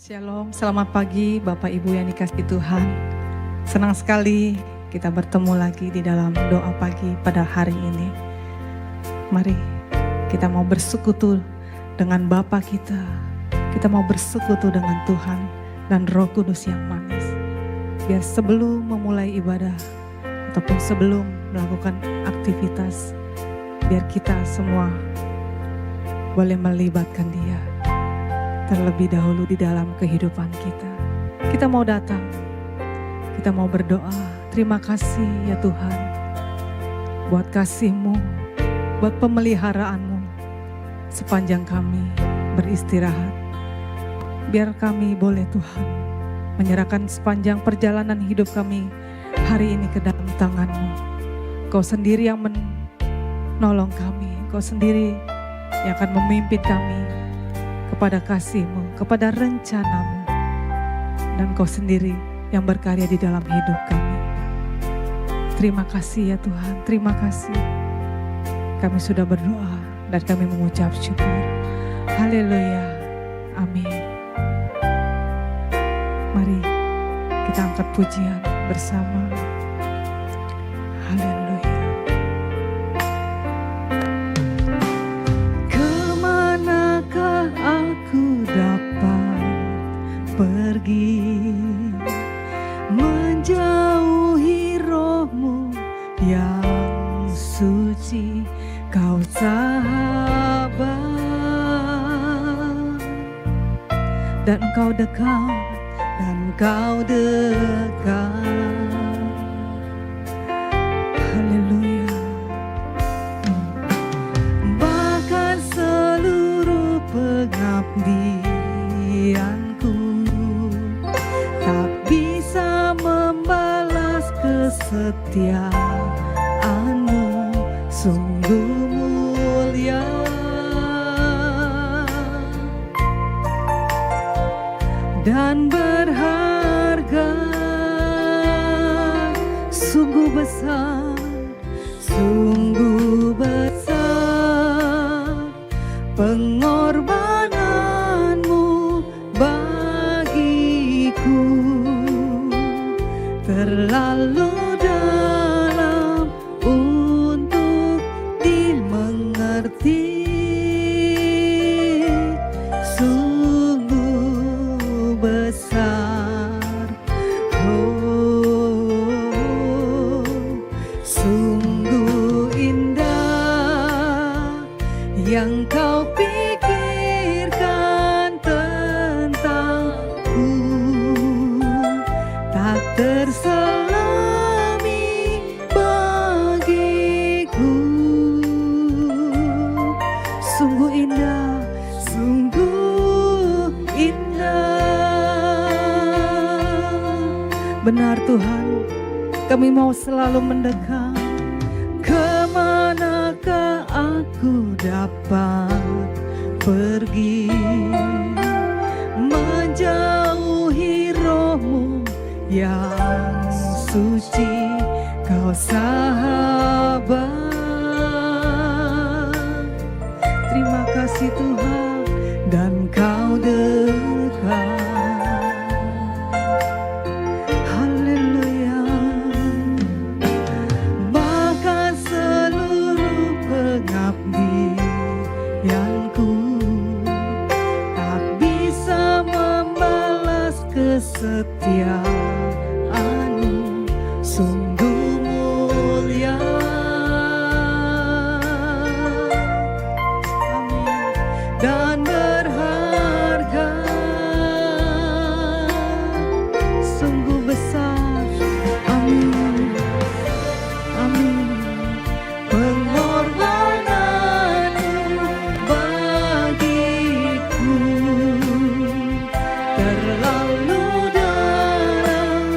Shalom, selamat pagi Bapak Ibu yang dikasihi Tuhan. Senang sekali kita bertemu lagi di dalam doa pagi pada hari ini. Mari kita mau bersekutu dengan Bapa kita. Kita mau bersekutu dengan Tuhan dan Roh Kudus yang manis. Biar sebelum memulai ibadah ataupun sebelum melakukan aktivitas, biar kita semua boleh melibatkan Dia terlebih dahulu di dalam kehidupan kita. Kita mau datang, kita mau berdoa. Terima kasih ya Tuhan, buat kasih-Mu, buat pemeliharaanmu sepanjang kami beristirahat. Biar kami boleh Tuhan menyerahkan sepanjang perjalanan hidup kami hari ini ke dalam tangan-Mu. Kau sendiri yang menolong kami, Kau sendiri yang akan memimpin kami kepada kasih-Mu, kepada rencana-Mu. Dan Kau sendiri yang berkarya di dalam hidup kami. Terima kasih ya Tuhan, terima kasih. Kami sudah berdoa dan kami mengucap syukur. Haleluya, amin. Mari kita angkat pujian bersama. Haleluya. Aku dapat pergi menjauhi Roh-Mu yang suci, Kau sahabat, dan Kau dekat, dan Kau dekat. Haleluya. Bahkan seluruh pengabdianku tak bisa membalas kesetiaan-Mu, sungguh mulia dan berharga, sungguh besar, sungguh besar pengorbanan-Mu bagiku, terlalu dalam untuk dimengerti, sungguh besar, oh, sungguh indah yang Kau pikirkan tentangku, tak terselami bagiku. Sungguh indah, sungguh indah. Benar Tuhan, kami mau selalu mendekat. Kemanakah aku dapat pergi menjauhi Roh-Mu yang suci, Kau sahabat. Terima kasih Tuhan, dan Kau dekat. Haleluya. Bahkan seluruh pengabdianku tak bisa membalas kesetiaan-Mu, sungguh mulia. Amin. Dan berharga, sungguh besar. Amin. Amin. Pengorbanan-Mu bagiku terlalu dalam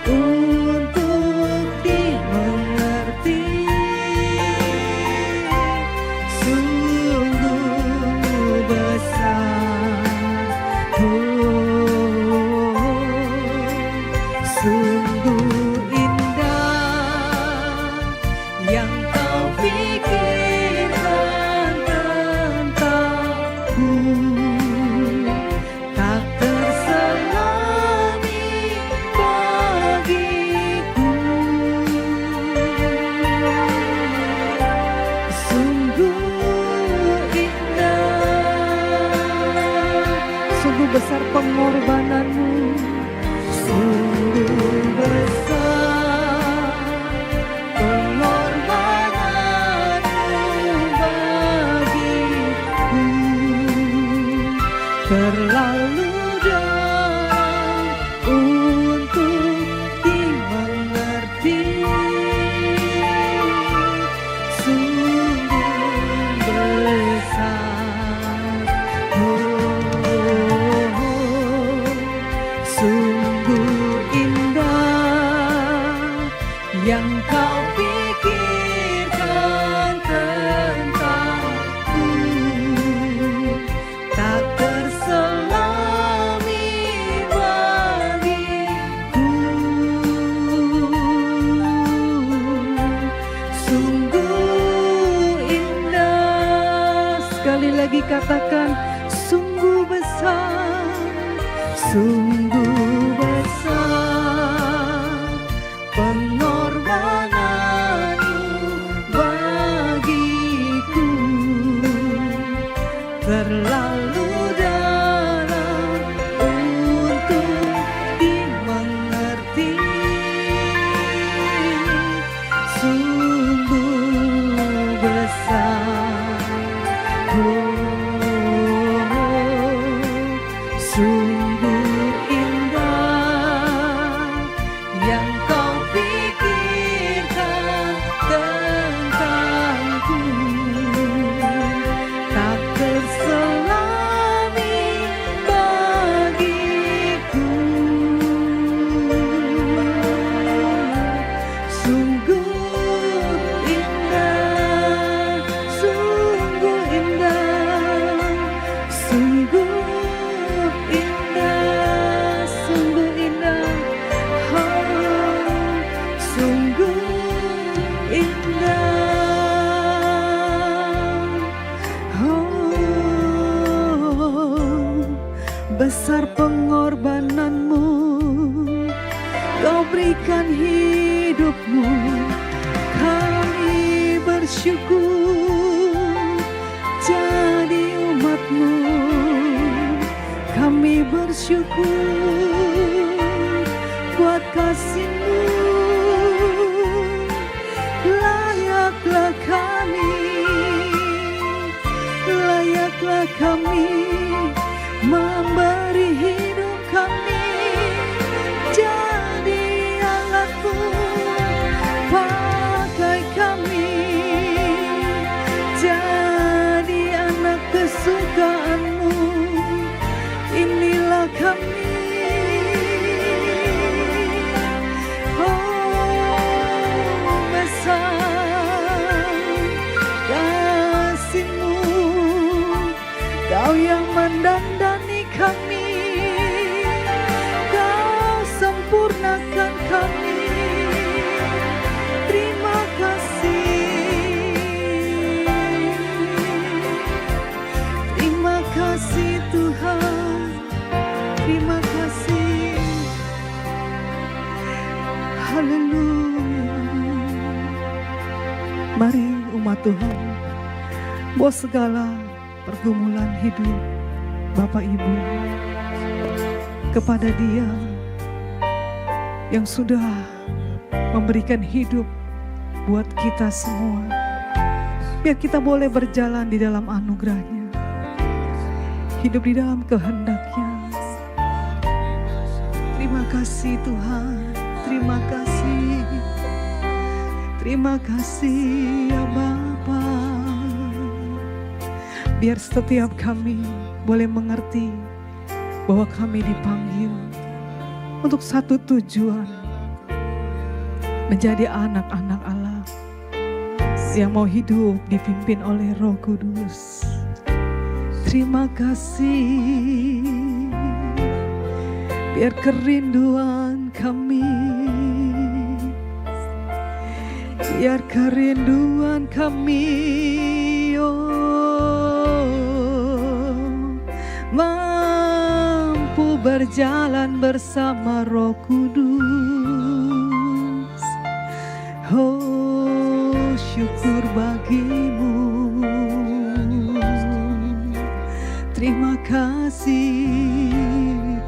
untuk dimengerti, sungguh besar, oh, sungguh indah yang Kau pikirkan tentangku, tak terselami yang kau pikirkan tentangku tak terselami bagiku. Sungguh indah, sekali lagi katakan, sungguh besar, sungguh besar pengorbananmu bagiku, terlalu dalam untuk dimengerti. Sungguh besar, sungguh indah yang kau pikirkan tentangku tak terselami bagiku. Sungguh indah, sungguh indah, sungguh indah, sungguh indah, oh, sungguh indah, oh, besar pengorbananmu, kau berikan hidupmu, kami bersyukur jadi umatmu. Kami bersyukur buat kasih-Mu, layaklah kami memberi hidup kami jadi alat-Mu. Pakai kami jadi anak kesukaan-Mu. Inilah kami, oh besar kasih-Mu, Kau yang mendandani kami, Kau sempurnakan kami. Terima kasih, terima kasih Tuhan. Terima kasih, haleluya. Mari umat Tuhan, bahwa segala pergumulan hidup Bapak Ibu kepada Dia yang sudah memberikan hidup buat kita semua, biar kita boleh berjalan di dalam anugerah-Nya, hidup di dalam kehendak-Nya. Terima kasih Tuhan, terima kasih, terima kasih ya Bapa. Biar setiap kami boleh mengerti bahwa kami dipanggil untuk satu tujuan, menjadi anak-anak Allah yang mau hidup dipimpin oleh Roh Kudus. Terima kasih. Biar kerinduan kami, biar kerinduan kami, oh, mampu berjalan bersama Roh Kudus. Oh, syukur bagi-Mu. Terima kasih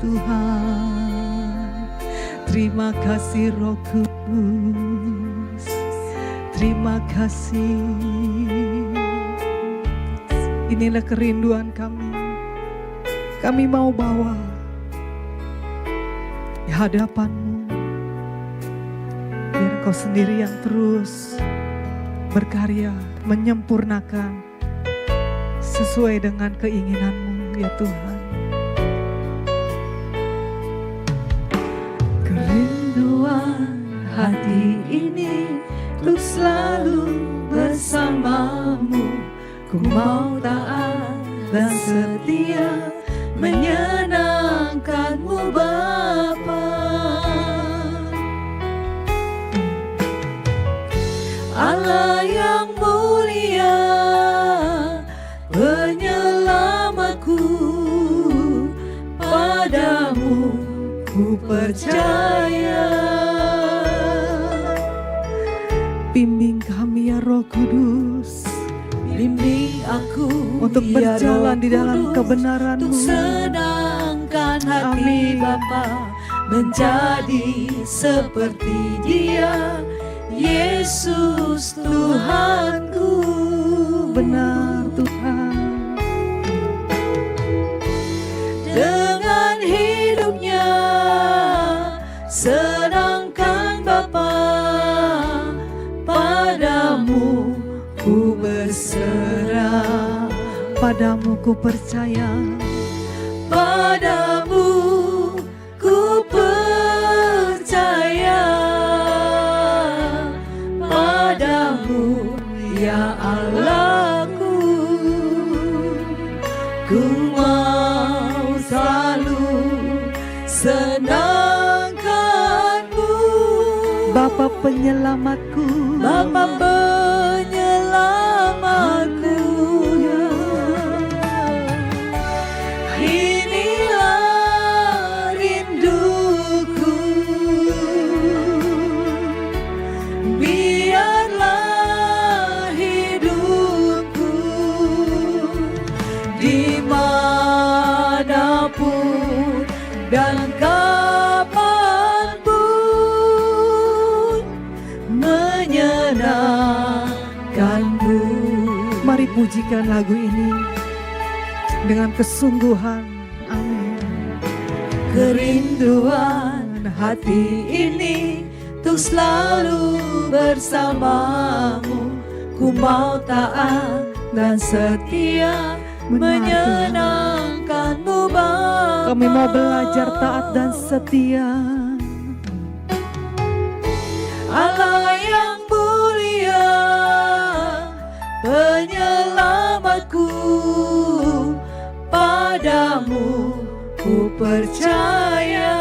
Tuhan, terima kasih Roh Kudus, terima kasih. Inilah kerinduan kami. Kami mau bawa di hadapan-Mu, biar Kau sendiri yang terus berkarya, menyempurnakan sesuai dengan keinginan-Mu ya Tuhan. hati ini untuk selalu bersamamu. Ku mau taat dan setia menyenangkanmu Bapa. Allah yang mulia, penyelamatku, padamu ku percaya. Bimbing kami ya Roh Kudus, bimbing aku untuk ya berjalan Roh di dalam Kudus, kebenaran-Mu. untuk senangkan hati Amin. Bapa, menjadi seperti Dia, Yesus Tuhanku. Benar Tuhan. Dengan hidupnya senangkan Bapa, padamu ku berserah. Padamu ku percaya, Padamu ku percaya. Padamu ya Allahku, ku mau selalu senangkanmu. Bapa penyelamatku, Bapa penyelamatku. Inilah rinduku, biarlah hidupku dimanapun dan kapanpun menyenangkanmu. mari pujikan lagu ini dengan kesungguhan. Amin. Kerinduan hati ini untuk selalu bersamamu. Ku mau taat dan setia menyenangkanmu Bapa. Kami mau belajar taat dan setia. Allah yang mulia, penyelamatku, padamu ku percaya.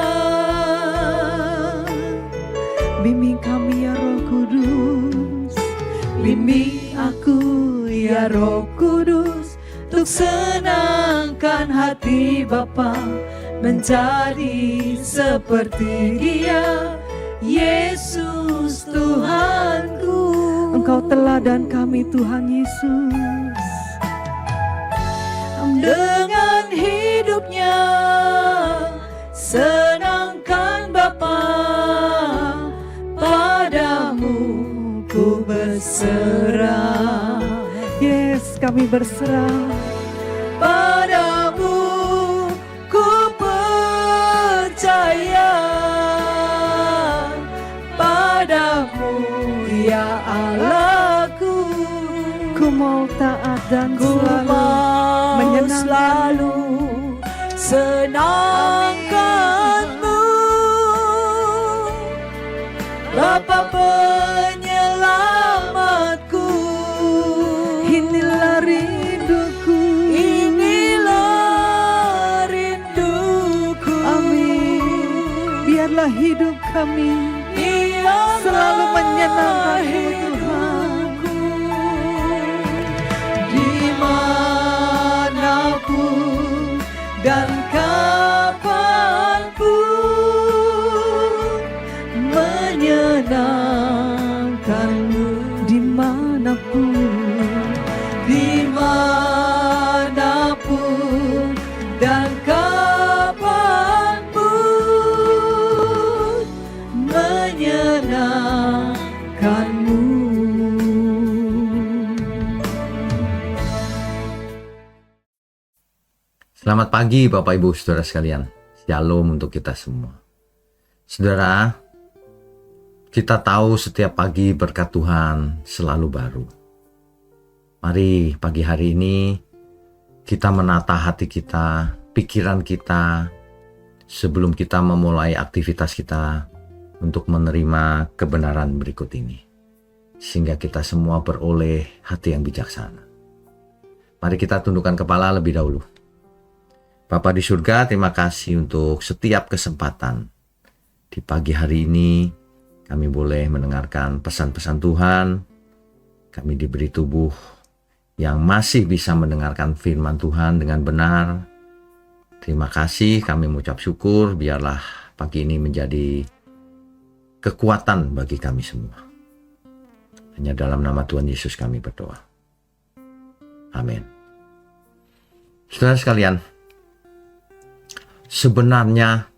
Bimbing kami ya Roh Kudus, Bimbing aku ya Roh Kudus, untuk senangkan hati Bapa, menjadi seperti Dia, Yesus Tuhanku. Engkau teladan kami Tuhan Yesus. Dengan hidupnya senangkan Bapa, padamu ku berserah. Yes, kami berserah. Padamu ku percaya. Padamu ya Allahku, Ku mau taat dan ku selalu mau menyenangkan. selalu senangkanmu. Bapa penyelamatku, Inilah rinduku. inilah rinduku. Amin. Biarlah hidup kami Biarlah selalu menyenangkan-Mu, hidupku dimanapun dan kapanpun menyenangkanmu. dimanapun. Dimanapun dan kapanpun menyenangkanmu. Selamat pagi Bapak Ibu Saudara sekalian. Shalom untuk kita semua. Saudara, kita tahu setiap pagi berkat Tuhan selalu baru. Mari pagi hari ini kita menata hati kita, pikiran kita, sebelum kita memulai aktivitas kita. untuk menerima kebenaran berikut ini, sehingga kita semua beroleh hati yang bijaksana. Mari kita tundukkan kepala lebih dahulu. Bapa di surga, terima kasih untuk setiap kesempatan. Di pagi hari ini, kami boleh mendengarkan pesan-pesan Tuhan. Kami diberi tubuh yang masih bisa mendengarkan firman Tuhan dengan benar. Terima kasih, kami mengucap syukur. Biarlah pagi ini menjadi kekuatan bagi kami semua. Hanya dalam nama Tuhan Yesus kami berdoa. Amin. Saudara sekalian, sebenarnya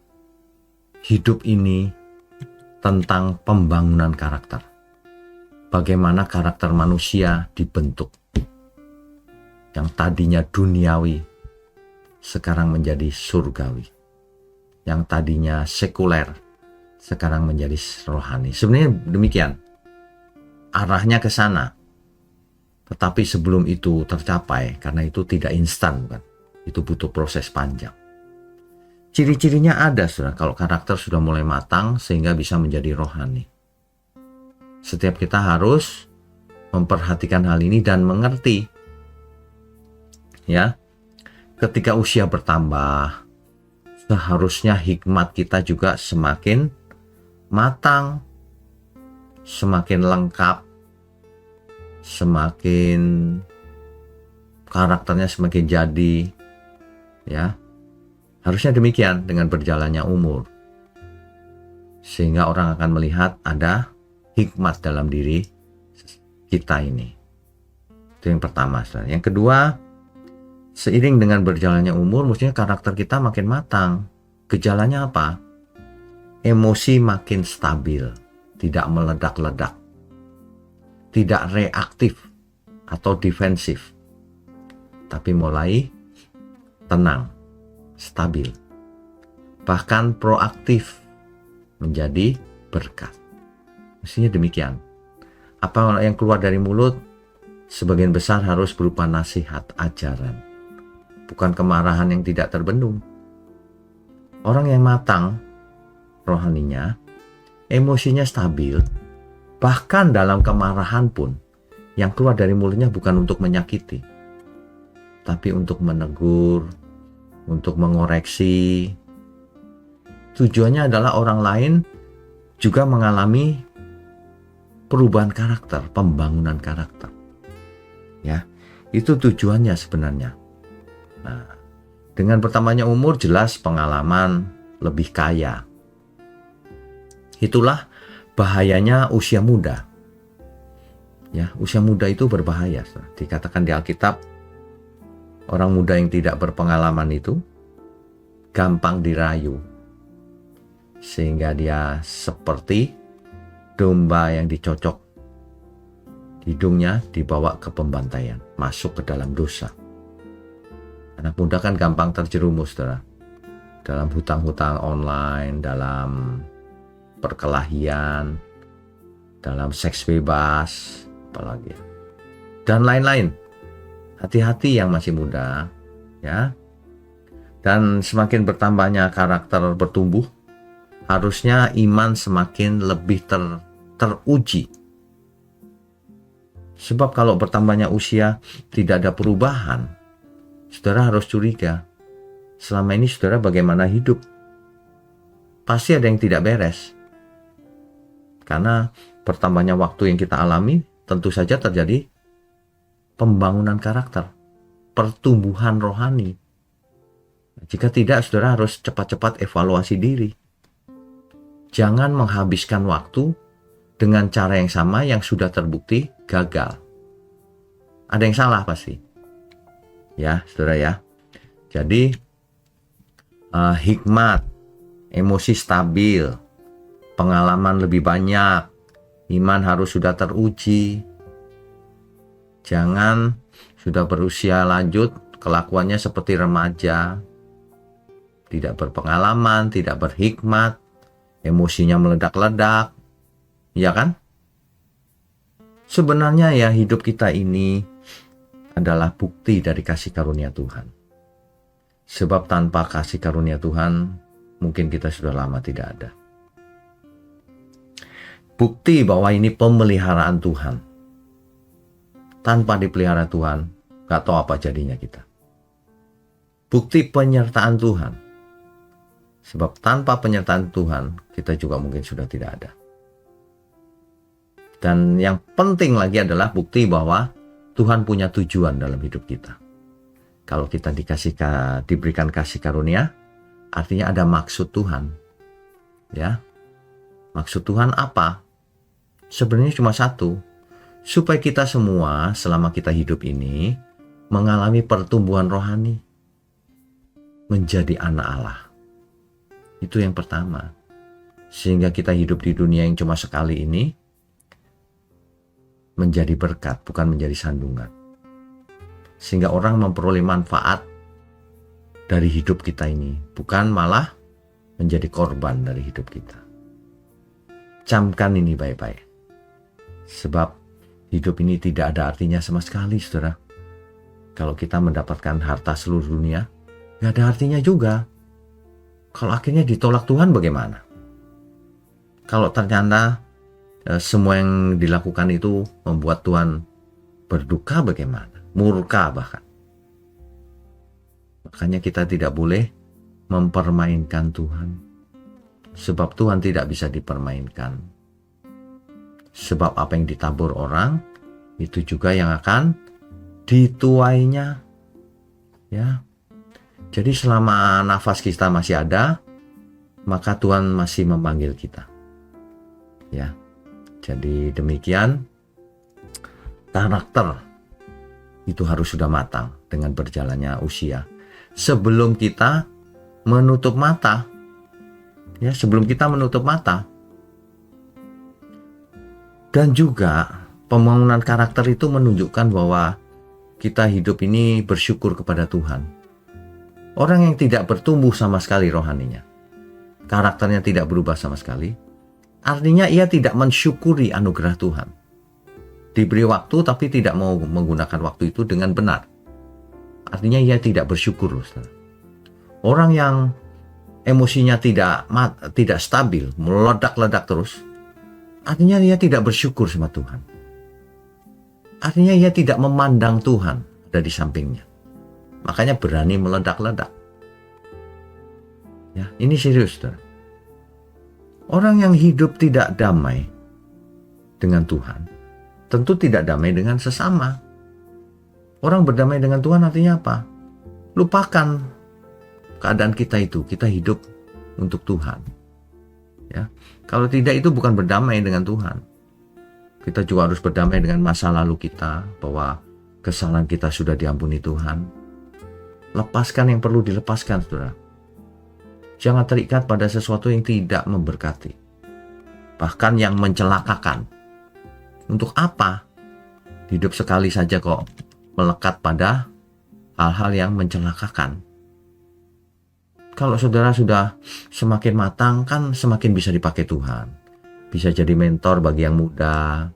hidup ini tentang pembangunan karakter. Bagaimana karakter manusia dibentuk. Yang tadinya duniawi, sekarang menjadi surgawi. Yang tadinya sekuler, sekarang menjadi rohani. Sebenarnya demikian. Arahnya ke sana. Tetapi sebelum itu tercapai, karena itu tidak instan, bukan? Itu butuh proses panjang. Ciri-cirinya ada, saudara, kalau karakter sudah mulai matang sehingga bisa menjadi rohani. Setiap kita harus memperhatikan hal ini dan mengerti. Ya, ketika usia bertambah, seharusnya hikmat kita juga semakin matang, semakin lengkap, semakin karakternya semakin jadi, ya. Harusnya demikian dengan berjalannya umur. Sehingga orang akan melihat ada hikmat dalam diri kita ini. Itu yang pertama. Yang kedua, seiring dengan berjalannya umur, mestinya karakter kita makin matang. Gejalanya apa? Emosi makin stabil, tidak meledak-ledak, tidak reaktif atau defensif, tapi mulai tenang, stabil, bahkan proaktif, menjadi berkat. Mestinya demikian. Apa yang keluar dari mulut sebagian besar harus berupa nasihat, ajaran, bukan kemarahan yang tidak terbendung. Orang yang matang rohaninya, emosinya stabil, bahkan dalam kemarahan pun yang keluar dari mulutnya bukan untuk menyakiti, tapi untuk menegur, untuk mengoreksi. Tujuannya adalah orang lain juga mengalami perubahan karakter, pembangunan karakter. Ya, itu tujuannya sebenarnya. Nah, dengan bertambahnya umur, jelas pengalaman lebih kaya. Itulah bahayanya usia muda. Ya, usia muda itu berbahaya. Dikatakan di Alkitab, orang muda yang tidak berpengalaman itu gampang dirayu. Sehingga dia seperti domba yang dicocok. Hidungnya dibawa ke pembantaian, masuk ke dalam dosa. Anak muda kan gampang terjerumus, saudara. Dalam hutang-hutang online, dalam perkelahian, dalam seks bebas, apalagi. Dan lain-lain. Hati-hati yang masih muda, ya. Dan semakin bertambahnya karakter bertumbuh, harusnya iman semakin lebih teruji. Sebab kalau bertambahnya usia tidak ada perubahan, saudara harus curiga. Selama ini saudara bagaimana hidup? Pasti ada yang tidak beres. Karena bertambahnya waktu yang kita alami, tentu saja terjadi pembangunan karakter, pertumbuhan rohani. Jika tidak, saudara harus cepat-cepat evaluasi diri. Jangan menghabiskan waktu dengan cara yang sama yang sudah terbukti gagal. Ada yang salah pasti. Ya, saudara ya. Jadi, hikmat, emosi stabil, pengalaman lebih banyak, iman harus sudah teruji. Jangan sudah berusia lanjut, kelakuannya seperti remaja, tidak berpengalaman, tidak berhikmat, emosinya meledak-ledak, ya kan? Sebenarnya ya hidup kita ini adalah bukti dari kasih karunia Tuhan. Sebab tanpa kasih karunia Tuhan, mungkin kita sudah lama tidak ada. Bukti bahwa ini pemeliharaan Tuhan. Tanpa dipelihara Tuhan, gak tahu apa jadinya kita. Bukti penyertaan Tuhan. Sebab tanpa penyertaan Tuhan, kita juga mungkin sudah tidak ada. Dan yang penting lagi adalah bukti bahwa Tuhan punya tujuan dalam hidup kita. Kalau kita diberikan kasih karunia, artinya ada maksud Tuhan. Ya, maksud Tuhan apa? Sebenarnya cuma satu, supaya kita semua selama kita hidup ini mengalami pertumbuhan rohani, menjadi anak Allah. Itu yang pertama. Sehingga kita hidup di dunia yang cuma sekali ini menjadi berkat, bukan menjadi sandungan. Sehingga orang memperoleh manfaat dari hidup kita ini, bukan malah menjadi korban dari hidup kita. Camkan ini baik-baik. Sebab hidup ini tidak ada artinya sama sekali, saudara. Kalau kita mendapatkan harta seluruh dunia, gak ada artinya juga. Kalau akhirnya ditolak Tuhan bagaimana? Kalau ternyata semua yang dilakukan itu membuat Tuhan berduka bagaimana? Murka bahkan. Makanya kita tidak boleh mempermainkan Tuhan. Sebab Tuhan tidak bisa dipermainkan. Sebab apa yang ditabur orang, itu juga yang akan dituainya. Ya. Jadi selama nafas kita masih ada, maka Tuhan masih memanggil kita. Ya. Jadi demikian, karakter itu harus sudah matang dengan berjalannya usia. Sebelum kita menutup mata, ya, sebelum kita menutup mata. Dan juga pembangunan karakter itu menunjukkan bahwa kita hidup ini bersyukur kepada Tuhan. Orang yang tidak bertumbuh sama sekali rohaninya, karakternya tidak berubah sama sekali, artinya ia tidak mensyukuri anugerah Tuhan. Diberi waktu tapi tidak mau menggunakan waktu itu dengan benar. Artinya ia tidak bersyukur. Orang yang emosinya tidak stabil, meledak-ledak terus, artinya ia tidak bersyukur sama Tuhan. Artinya ia tidak memandang Tuhan ada di sampingnya. Makanya berani meledak-ledak. Ya, ini serius, saudara. Orang yang hidup tidak damai dengan Tuhan, tentu tidak damai dengan sesama. Orang berdamai dengan Tuhan artinya apa? Lupakan keadaan kita itu, kita hidup untuk Tuhan. Ya, kalau tidak itu bukan berdamai dengan Tuhan. Kita juga harus berdamai dengan masa lalu kita, bahwa kesalahan kita sudah diampuni Tuhan. Lepaskan yang perlu dilepaskan, saudara. Jangan terikat pada sesuatu yang tidak memberkati, bahkan yang mencelakakan. Untuk apa? Hidup sekali saja kok melekat pada hal-hal yang mencelakakan. Kalau saudara sudah semakin matang, kan semakin bisa dipakai Tuhan. Bisa jadi mentor bagi yang muda,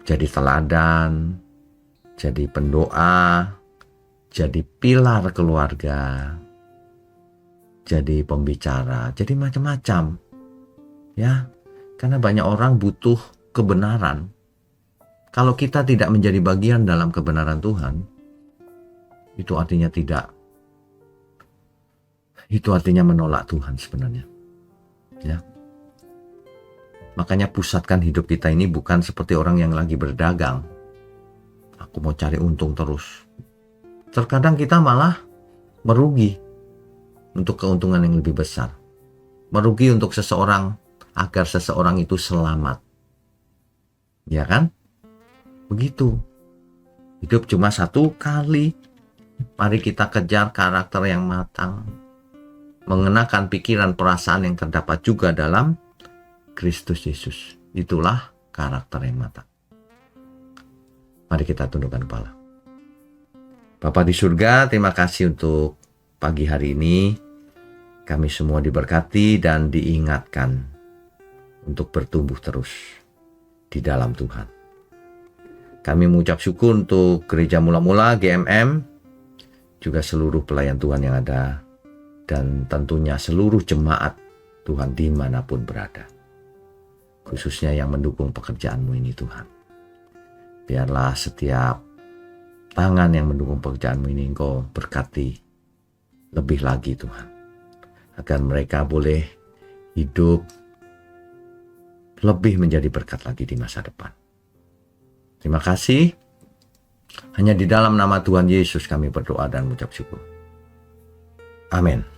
jadi teladan, jadi pendoa, jadi pilar keluarga, jadi pembicara, jadi macam-macam. Ya, karena banyak orang butuh kebenaran. Kalau kita tidak menjadi bagian dalam kebenaran Tuhan, itu artinya tidak. Itu artinya menolak Tuhan sebenarnya. Ya. Makanya pusatkan hidup kita ini bukan seperti orang yang lagi berdagang. Aku mau cari untung terus. Terkadang kita malah merugi untuk keuntungan yang lebih besar. Merugi untuk seseorang agar seseorang itu selamat. Ya kan? Begitu. Hidup cuma satu kali. Mari kita kejar karakter yang matang. Mengenakan pikiran perasaan yang terdapat juga dalam Kristus Yesus. Itulah karakter yang matang. Mari kita tundukkan kepala. Bapa di surga, terima kasih untuk pagi hari ini. Kami semua diberkati dan diingatkan untuk bertumbuh terus di dalam Tuhan. Kami mengucap syukur untuk Gereja Mula-Mula, GMM, juga seluruh pelayan Tuhan yang ada, dan tentunya seluruh jemaat Tuhan dimanapun berada. khususnya yang mendukung pekerjaanmu ini Tuhan. Biarlah setiap tangan yang mendukung pekerjaanmu ini Engkau berkati lebih lagi Tuhan, agar mereka boleh hidup lebih menjadi berkat lagi di masa depan. Terima kasih. Hanya di dalam nama Tuhan Yesus kami berdoa dan mengucap syukur. Amin.